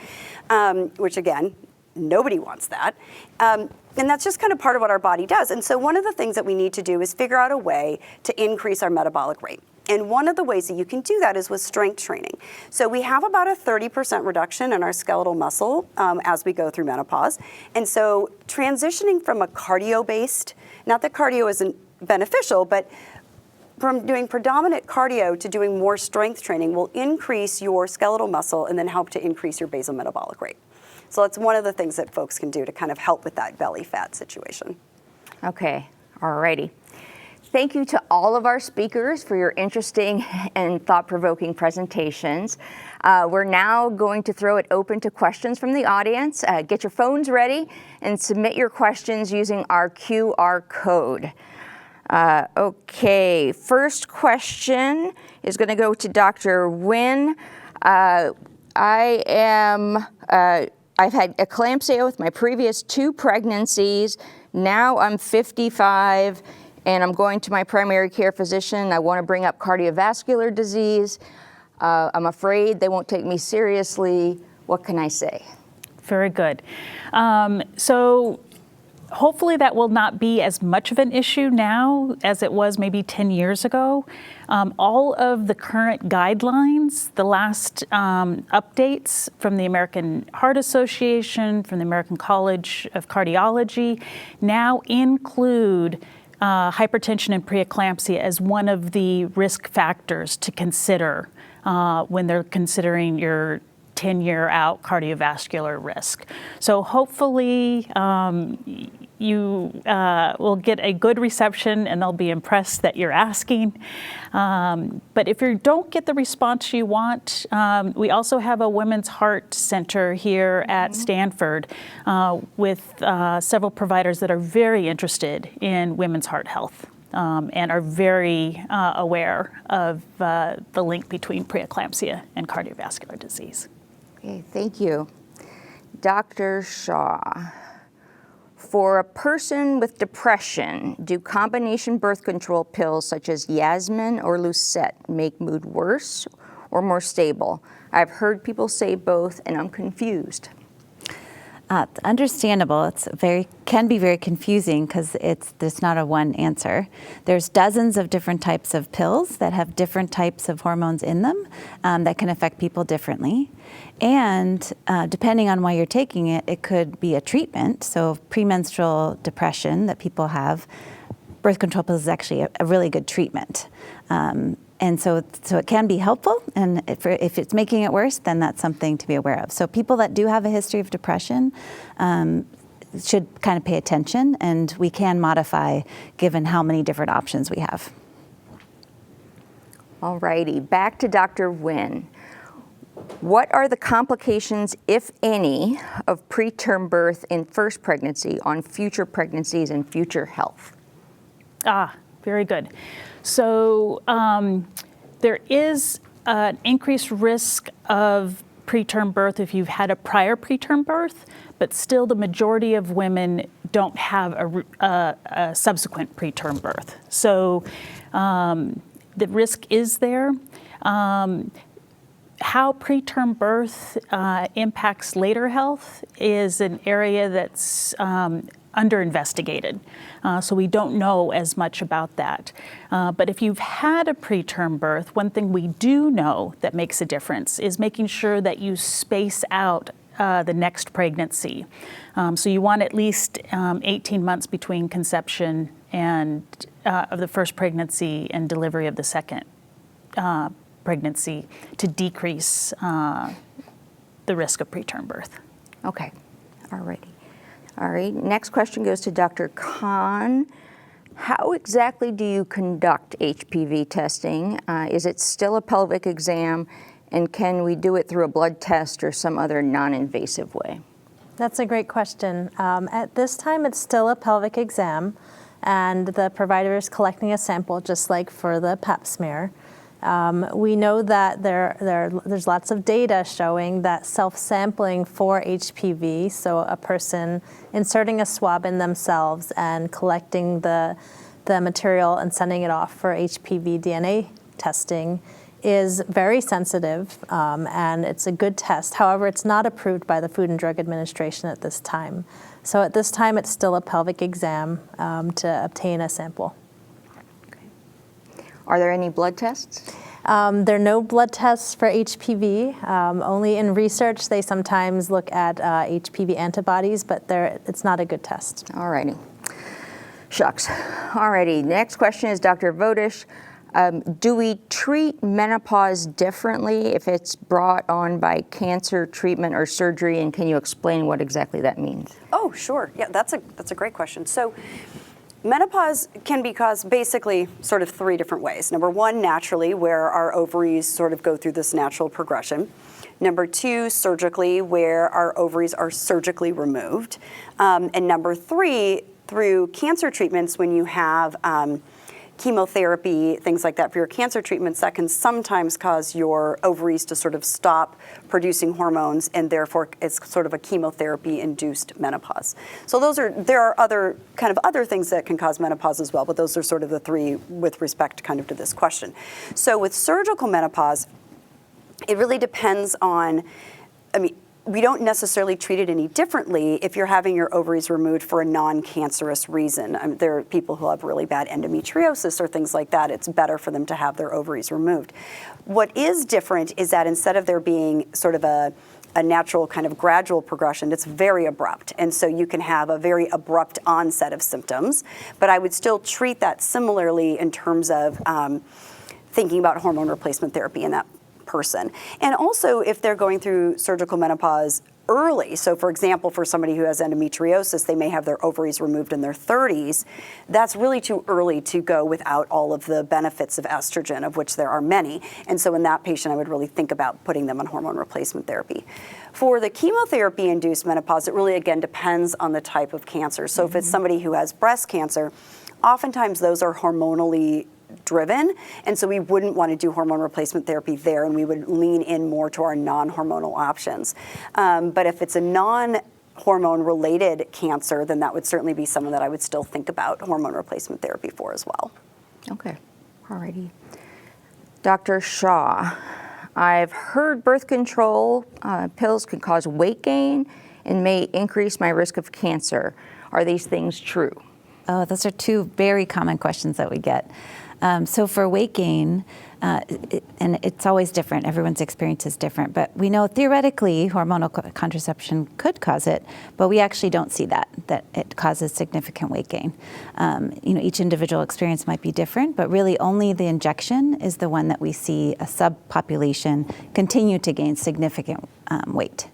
which again, nobody wants that. And that's just kind of part of what our body does. And so one of the things that we need to do is figure out a way to increase our metabolic rate. And one of the ways that you can do that is with strength training. So we have about a 30% reduction in our skeletal muscle as we go through menopause. And so transitioning from a cardio-based, not that cardio isn't beneficial, but from doing predominant cardio to doing more strength training will increase your skeletal muscle and then help to increase your basal metabolic rate. So that's one of the things that folks can do to kind of help with that belly fat situation. Okay, alrighty. Thank you to all of our speakers for your interesting and thought-provoking presentations. We're now going to throw it open to questions from the audience. Get your phones ready and submit your questions using our QR code. Okay, first question is going to go to Dr. Winn. I've had eclampsia with my previous 2 pregnancies. now I'm 55 and I'm going to my primary care physician. I want to bring up cardiovascular disease. I'm afraid they won't take me seriously. What can I say? Very good. So hopefully that will not be as much of an issue now as it was maybe 10 years ago. All of the current guidelines, the last updates from the American Heart Association, from the American College of Cardiology, now include hypertension and preeclampsia as one of the risk factors to consider when they're considering your 10-year out cardiovascular risk. So hopefully you will get a good reception and they'll be impressed that you're asking. But if you don't get the response you want, we also have a Women's Heart Center here at Stanford with several providers that are very interested in women's heart health. And are very aware of the link between preeclampsia and cardiovascular disease. Okay, thank you. Dr. Shaw, for a person with depression, do combination birth control pills such as Yasmin or Lucette make mood worse or more stable? I've heard people say both, and I'm confused. Understandable. Can be very confusing because there's not a one answer. There's dozens of different types of pills that have different types of hormones in them that can affect people differently. And depending on why you're taking it, it could be a treatment. So premenstrual depression that people have, birth control pills is actually a really good treatment. And so it can be helpful, and if it's making it worse, then that's something to be aware of. So people that do have a history of depression should kind of pay attention, and we can modify given how many different options we have. All righty, back to Dr. Winn. What are the complications, if any, of preterm birth in first pregnancy on future pregnancies and future health? Very good. So there is an increased risk of preterm birth if you've had a prior preterm birth, but still the majority of women don't have a subsequent preterm birth. So the risk is there. How preterm birth impacts later health is an area that's under-investigated. So we don't know as much about that. But if you've had a preterm birth, one thing we do know that makes a difference is making sure that you space out the next pregnancy. So you want at least 18 months between conception and of the first pregnancy and delivery of the second pregnancy to decrease the risk of preterm birth. Okay, all righty. All right, next question goes to Dr. Khan. How exactly do you conduct HPV testing? Is it still a pelvic exam, and can we do it through a blood test or some other non-invasive way? That's a great question. At this time, it's still a pelvic exam, and the provider is collecting a sample just like for the pap smear. We know that there's lots of data showing that self-sampling for HPV, so a person inserting a swab in themselves and collecting the material and sending it off for HPV DNA testing is very sensitive, and it's a good test. However, it's not approved by the Food and Drug Administration at this time. So at this time, it's still a pelvic exam to obtain a sample. Are there any blood tests? There are no blood tests for HPV. Only in research they sometimes look at HPV antibodies, but it's not a good test. All righty. Shucks. All righty. Next question is Dr. Vodish. Do we treat menopause differently if it's brought on by cancer treatment or surgery? And can you explain what exactly that means? Oh, sure. Yeah, that's a great question. So menopause can be caused basically sort of three different ways. Number one, naturally, where our ovaries sort of go through this natural progression. Number two, surgically, where our ovaries are surgically removed. And number three, through cancer treatments when you have chemotherapy, things like that for your cancer treatments, that can sometimes cause your ovaries to sort of stop producing hormones, and therefore it's sort of a chemotherapy-induced menopause. So there are other things that can cause menopause as well, but those are sort of the three with respect kind of to this question. So with surgical menopause, it really depends on, we don't necessarily treat it any differently if you're having your ovaries removed for a non-cancerous reason. There are people who have really bad endometriosis or things like that. It's better for them to have their ovaries removed. What is different is that instead of there being sort of a natural kind of gradual progression, it's very abrupt. And so you can have a very abrupt onset of symptoms, but I would still treat that similarly in terms of thinking about hormone replacement therapy in that person. And also if they're going through surgical menopause early, so for example, for somebody who has endometriosis, they may have their ovaries removed in their 30s, that's really too early to go without all of the benefits of estrogen, of which there are many. And so in that patient, I would really think about putting them on hormone replacement therapy. For the chemotherapy-induced menopause, it really, again, depends on the type of cancer. So if it's somebody who has breast cancer, oftentimes those are hormonally driven, and so we wouldn't want to do hormone replacement therapy there, and we would lean in more to our non-hormonal options. But if it's a non-hormone related cancer, then that would certainly be someone that I would still think about hormone replacement therapy for as well. Okay, alrighty. Dr. Shaw, I've heard birth control pills can cause weight gain and may increase my risk of cancer. Are these things true? Oh, those are two very common questions that we get. So for weight gain, and it's always different, everyone's experience is different, but we know theoretically hormonal contraception could cause it, but we actually don't see that it causes significant weight gain. Each individual experience might be different, but really only the injection is the one that we see a subpopulation continue to gain significant weight.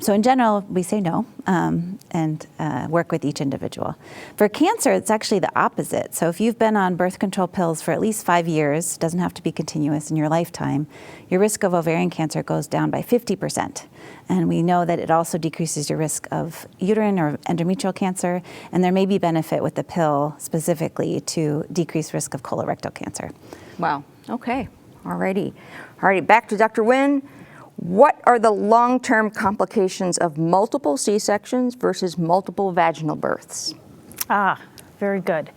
So in general, we say no and work with each individual. For cancer, it's actually the opposite. So if you've been on birth control pills for at least 5 years, doesn't have to be continuous in your lifetime, your risk of ovarian cancer goes down by 50%. And we know that it also decreases your risk of uterine or endometrial cancer, and there may be benefit with the pill specifically to decrease risk of colorectal cancer. Wow, okay, alrighty. Alrighty, back to Dr. Winn. What are the long-term complications of multiple C-sections versus multiple vaginal births? Very good.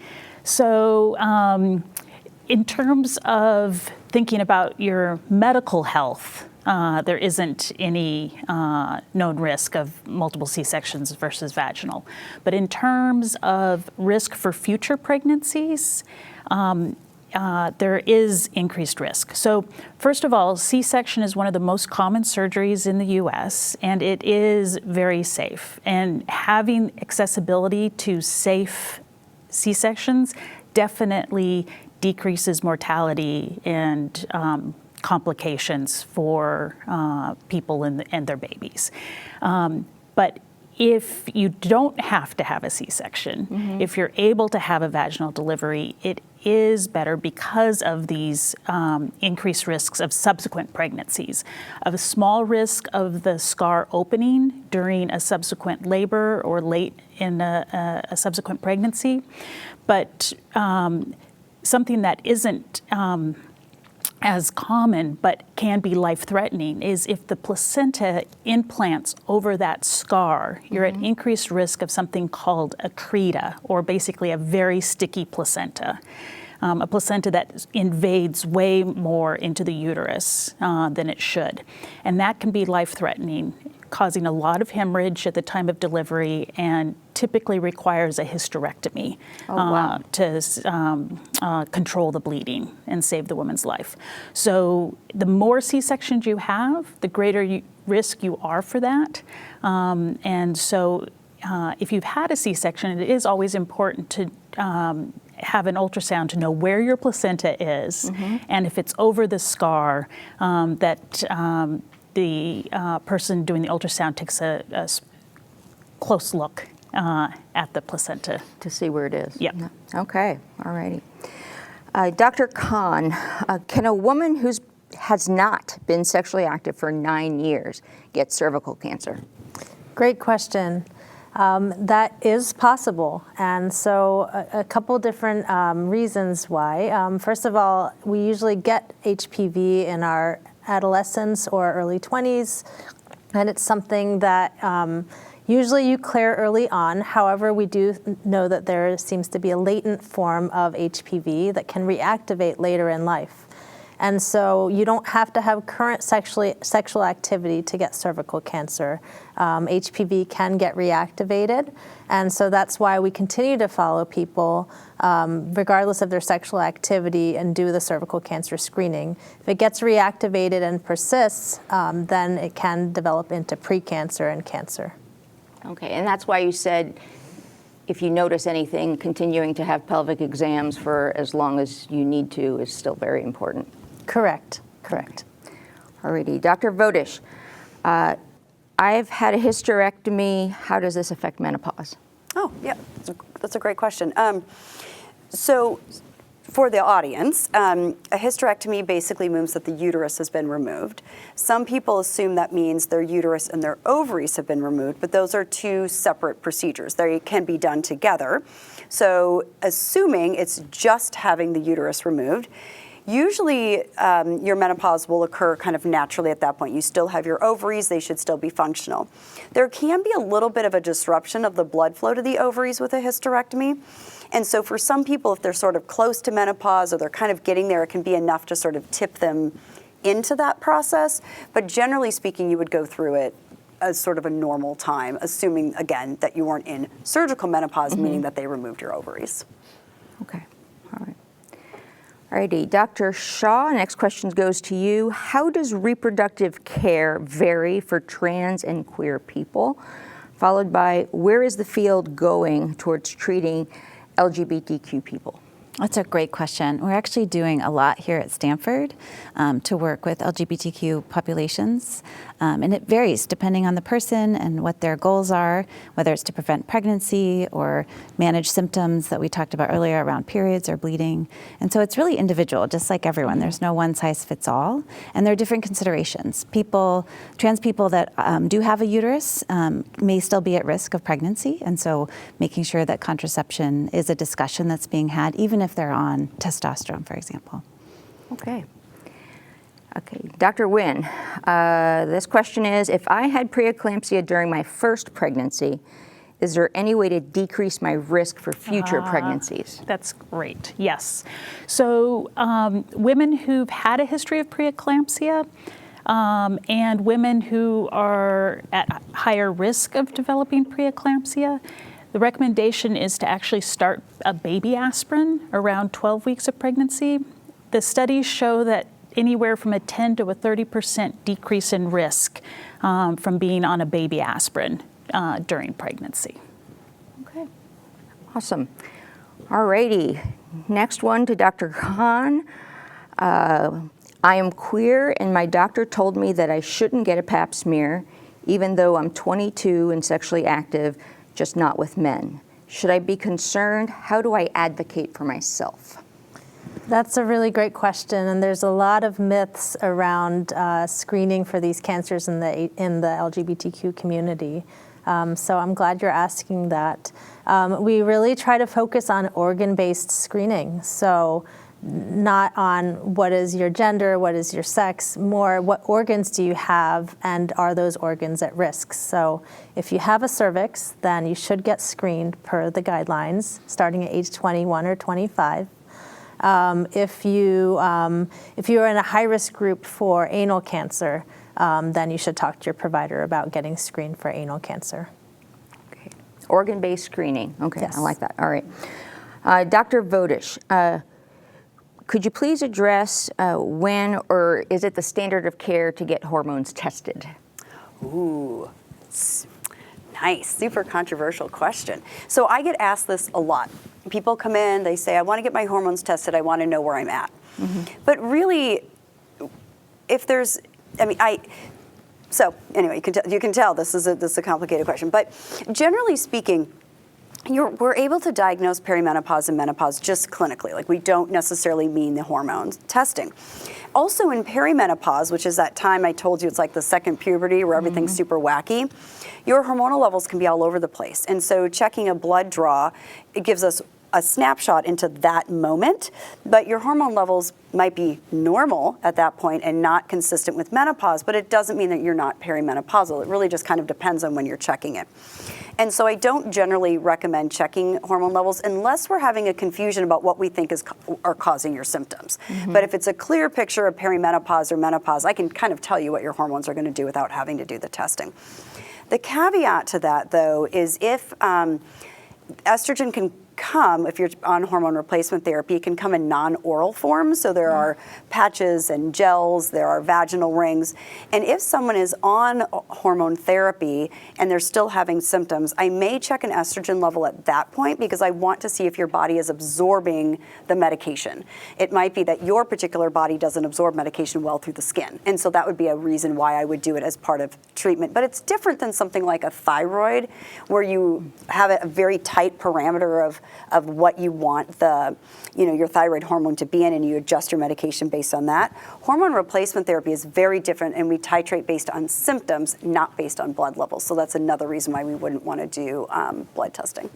So in terms of thinking about your medical health, there isn't any known risk of multiple C-sections versus vaginal. But in terms of risk for future pregnancies, there is increased risk. So first of all, C-section is one of the most common surgeries in the US, and it is very safe. And having accessibility to safe C-sections definitely decreases mortality and complications for people and their babies. But if you don't have to have a C-section, if you're able to have a vaginal delivery, it is better because of these increased risks of subsequent pregnancies, of a small risk of the scar opening during a subsequent labor or late in a subsequent pregnancy. But something that isn't as common but can be life-threatening is if the placenta implants over that scar, you're at increased risk of something called accreta, or basically a very sticky placenta. A placenta that invades way more into the uterus than it should. And that can be life-threatening, causing a lot of hemorrhage at the time of delivery, and typically requires a hysterectomy to control the bleeding and save the woman's life. So the more C-sections you have, the greater risk you are for that. And so if you've had a C-section, it is always important to have an ultrasound to know where your placenta is, and if it's over the scar, that the person doing the ultrasound takes a close look at the placenta. To see where it is? Yeah. Okay, all righty. Dr. Khan, can a woman who has not been sexually active for 9 years get cervical cancer? Great question. That is possible, and so a couple different reasons why. First of all, we usually get HPV in our adolescence or early 20s, and it's something that usually you clear early on. However, we do know that there seems to be a latent form of HPV that can reactivate later in life. And so you don't have to have current sexual activity to get cervical cancer. HPV can get reactivated, and so that's why we continue to follow people regardless of their sexual activity and do the cervical cancer screening. If it gets reactivated and persists, then it can develop into precancer and cancer. Okay, and that's why you said if you notice anything, continuing to have pelvic exams for as long as you need to is still very important. Correct. Alrighty, Dr. Vodish, I've had a hysterectomy. How does this affect menopause? Oh, yeah, that's a great question. So for the audience, a hysterectomy basically means that the uterus has been removed. Some people assume that means their uterus and their ovaries have been removed, but those are two separate procedures. They can be done together. So assuming it's just having the uterus removed, usually your menopause will occur kind of naturally at that point. You still have your ovaries, they should still be functional. There can be a little bit of a disruption of the blood flow to the ovaries with a hysterectomy. And so for some people, if they're sort of close to menopause or they're kind of getting there, it can be enough to sort of tip them into that process. But generally speaking, you would go through it as sort of a normal time, assuming, again, that you weren't in surgical menopause, meaning that they removed your ovaries. Okay, all right. Alrighty, Dr. Shaw, next question goes to you. How does reproductive care vary for trans and queer people? Followed by, where is the field going towards treating LGBTQ people? That's a great question. We're actually doing a lot here at Stanford to work with LGBTQ populations. And it varies depending on the person and what their goals are, whether it's to prevent pregnancy or manage symptoms that we talked about earlier around periods or bleeding. And so it's really individual, just like everyone. There's no one size fits all. And there are different considerations. Trans people that do have a uterus may still be at risk of pregnancy. And so making sure that contraception is a discussion that's being had, even if they're on testosterone, for example. Okay, Dr. Winn, this question is, if I had preeclampsia during my first pregnancy, is there any way to decrease my risk for future pregnancies? That's great, yes. So women who've had a history of preeclampsia and women who are at higher risk of developing preeclampsia, the recommendation is to actually start a baby aspirin around 12 weeks of pregnancy. The studies show that anywhere from a 10 to a 30% decrease in risk from being on a baby aspirin during pregnancy. Okay, awesome. All righty, next one to Dr. Khan. I am queer and my doctor told me that I shouldn't get a pap smear even though I'm 22 and sexually active, just not with men. Should I be concerned? How do I advocate for myself? That's a really great question, and there's a lot of myths around screening for these cancers in the LGBTQ community. So I'm glad you're asking that. We really try to focus on organ-based screening. So not on what is your gender, what is your sex, more what organs do you have and are those organs at risk. So if you have a cervix, then you should get screened per the guidelines starting at age 21 or 25. If you are in a high-risk group for anal cancer, then you should talk to your provider about getting screened for anal cancer. Okay. Organ-based screening. Okay, Yes. I like that. All right. Dr. Vodish, could you please address when or is it the standard of care to get hormones tested? Ooh, nice, super controversial question. So I get asked this a lot. People come in, they say, I want to get my hormones tested, I want to know where I'm at. Mm-hmm. But really, if there's, so anyway, you can tell this is a complicated question. But generally speaking, we're able to diagnose perimenopause and menopause just clinically. Like we don't necessarily mean the hormones testing. Also in perimenopause, which is that time I told you it's like the second puberty where everything's super wacky, your hormonal levels can be all over the place. And so checking a blood draw, it gives us a snapshot into that moment, but your hormone levels might be normal at that point and not consistent with menopause, but it doesn't mean that you're not perimenopausal. It really just kind of depends on when you're checking it. And so I don't generally recommend checking hormone levels unless we're having a confusion about what we think are causing your symptoms. But if it's a clear picture of perimenopause or menopause, I can kind of tell you what your hormones are going to do without having to do the testing. The caveat to that, though, is if estrogen can come, if you're on hormone replacement therapy, it can come in non-oral form. So there are patches and gels, there are vaginal rings. And if someone is on hormone therapy and they're still having symptoms, I may check an estrogen level at that point because I want to see if your body is absorbing the medication. It might be that your particular body doesn't absorb medication well through the skin. And so that would be a reason why I would do it as part of treatment. But it's different than something like a thyroid where you have a very tight parameter of what you want your thyroid hormone to be in, and you adjust your medication based on that. Hormone replacement therapy is very different, and we titrate based on symptoms, not based on blood levels. So that's another reason why we wouldn't want to do blood testing.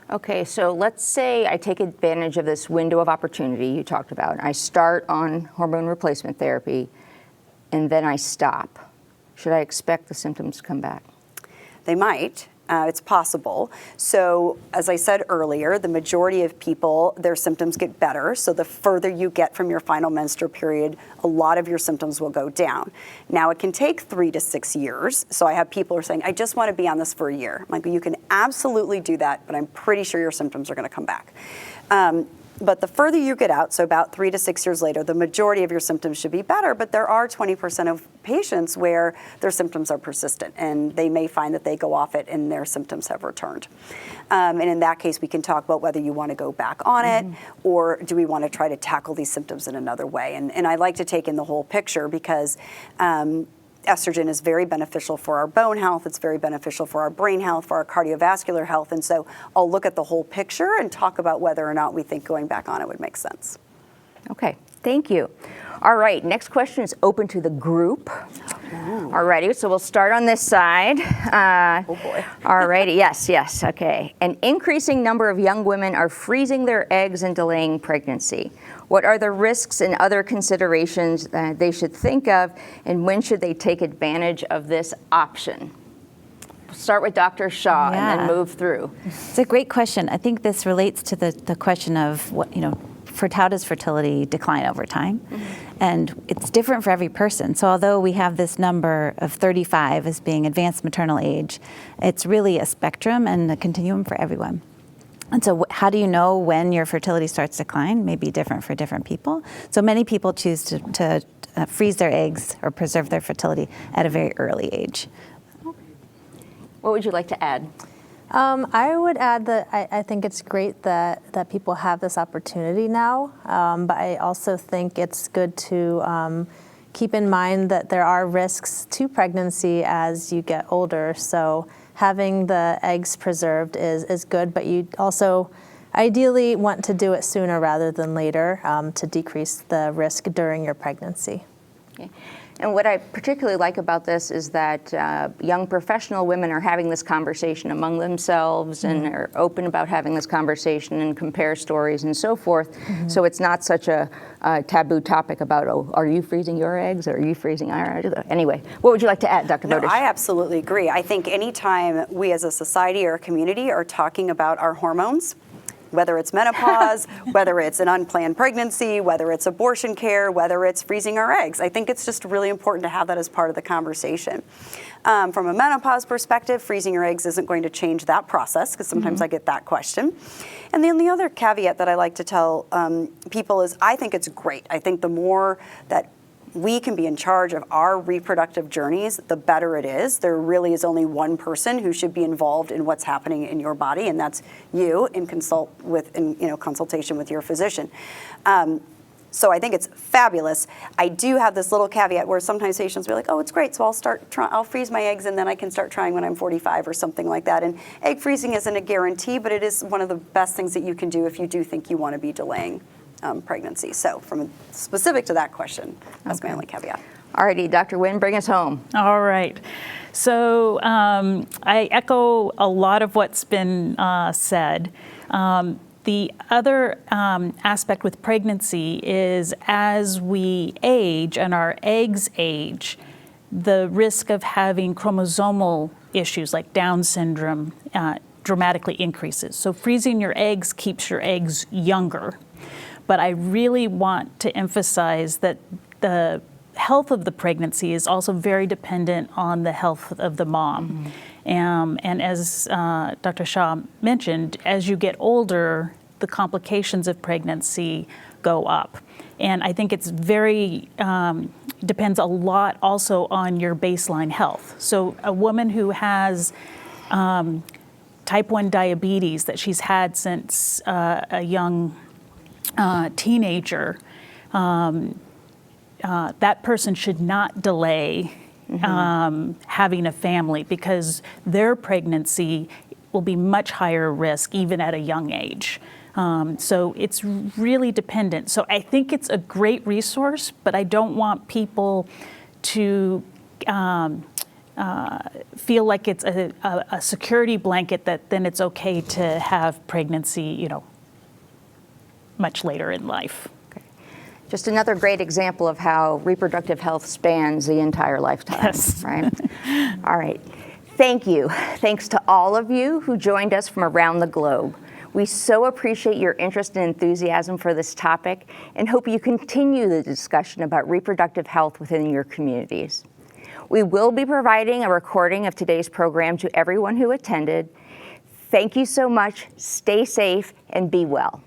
Okay, so let's say I take advantage of this window of opportunity you talked about. I start on hormone replacement therapy, and then I stop. Should I expect the symptoms to come back? They might. It's possible. So as I said earlier, the majority of people, their symptoms get better. So the further you get from your final menstrual period, a lot of your symptoms will go down. Now it can take 3 to 6 years. So I have people who are saying, I just want to be on this for a year. I'm like, you can absolutely do that, but I'm pretty sure your symptoms are going to come back. But the further you get out, so about 3 to 6 years later, the majority of your symptoms should be better, but there are 20% of patients where their symptoms are persistent, and they may find that they go off it and their symptoms have returned. And in that case, we can talk about whether you want to go back on it, or do we want to try to tackle these symptoms in another way. And I like to take in the whole picture because estrogen is very beneficial for our bone health, it's very beneficial for our brain health, for our cardiovascular health, and so I'll look at the whole picture and talk about whether or not we think going back on it would make sense. Okay, thank you. All right, next question is open to the group. All righty, so we'll start on this side. Oh boy. All righty, yes, okay. An increasing number of young women are freezing their eggs and delaying pregnancy. What are the risks and other considerations that they should think of, and when should they take advantage of this option? Start with Dr. Shaw and then move through. It's a great question. I think this relates to the question of how does fertility decline over time? And it's different for every person. So although we have this number of 35 as being advanced maternal age, it's really a spectrum and a continuum for everyone. And so how do you know when your fertility starts to decline? May be different for different people. So many people choose to freeze their eggs or preserve their fertility at a very early age. What would you like to add? I would add that I think it's great that people have this opportunity now, but I also think it's good to keep in mind that there are risks to pregnancy as you get older. So having the eggs preserved is good, but you also ideally want to do it sooner rather than later to decrease the risk during your pregnancy. Okay. And what I particularly like about this is that young professional women are having this conversation among themselves and are open about having this conversation and compare stories and so forth. So it's not such a taboo topic about, oh, are you freezing your eggs or are you freezing our eggs? Anyway, what would you like to add, Dr. Bodish? No, I absolutely agree. I think anytime we as a society or a community are talking about our hormones, whether it's menopause, whether it's an unplanned pregnancy, whether it's abortion care, whether it's freezing our eggs. I think it's just really important to have that as part of the conversation. From a menopause perspective, freezing your eggs isn't going to change that process, because sometimes I get that question. And then the other caveat that I like to tell people is I think it's great. I think the more that we can be in charge of our reproductive journeys, the better it is. There really is only one person who should be involved in what's happening in your body, and that's you in consultation with your physician. So I think it's fabulous. I do have this little caveat where sometimes patients will be like, oh, it's great, so I'll freeze my eggs and then I can start trying when I'm 45 or something like that. And egg freezing isn't a guarantee, but it is one of the best things that you can do if you do think you want to be delaying pregnancy. So specific to that question, that's my only caveat. Alrighty, Dr. Winn, bring us home. All right. So I echo a lot of what's been said. The other aspect with pregnancy is as we age and our eggs age, the risk of having chromosomal issues like Down syndrome dramatically increases. So freezing your eggs keeps your eggs younger. But I really want to emphasize that the health of the pregnancy is also very dependent on the health of the mom. And as Dr. Shah mentioned, as you get older, the complications of pregnancy go up. And I think it's very, depends a lot also on your baseline health. So a woman who has type 1 diabetes that she's had since a young teenager, that person should not delay having a family because their pregnancy will be much higher risk even at a young age. So it's really dependent. So I think it's a great resource, but I don't want people to feel like it's a security blanket that then it's okay to have pregnancy, much later in life. Just another great example of how reproductive health spans the entire lifetime, Yes. right? All right. Thank you. Thanks to all of you who joined us from around the globe. We so appreciate your interest and enthusiasm for this topic and hope you continue the discussion about reproductive health within your communities. We will be providing a recording of today's program to everyone who attended. Thank you so much. Stay safe and be well.